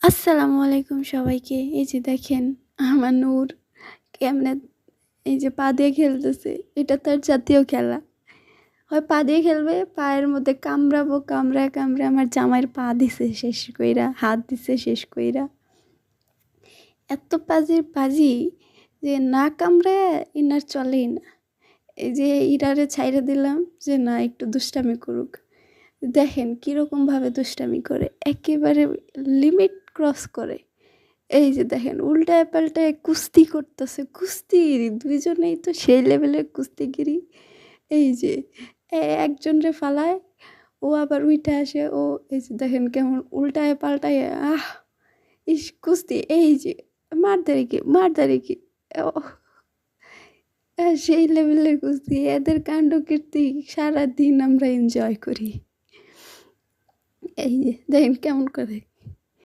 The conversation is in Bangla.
আসসালামু আলাইকুম সবাইকে। এই যে দেখেন আমার নূর কেমনে এই যে পা দিয়ে খেলতেছে। এটা তার জাতীয় খেলা। হয় পা দিয়ে খেলবে, পায়ের মধ্যে কামড়াবো, কামড়ায়, কামড়ায় আমার জামাইয়ের পা দিছে শেষ কইরা, হাত দিছে শেষ কইরা। এত পাজির পাজি যে না কামড়ায় ইনার চলেই না। এই যে ইরারে ছাইড়া দিলাম যে না একটু দুষ্টামি করুক। দেখেন কিরকমভাবে দুষ্টামি করে। একেবারে লিমিট ক্রস করে। এই যে দেখেন উল্টায় পাল্টায় কুস্তি করতেছে, কুস্তি দুইজনেই তো সেই লেভেলের কুস্তিগিরি। এই যে একজনরে ফালায়, ও আবার উইঠা আসে, ও এই যে দেখেন কেমন উল্টায় পাল্টায়, আহ ইস কুস্তি। এই যে মারদারি কি মারদারি কি, সেই লেভেলের কুস্তি। এদের কাণ্ড কীর্তি সারাদিন আমরা এনজয় করি। এই যে দেখেন কেমন করে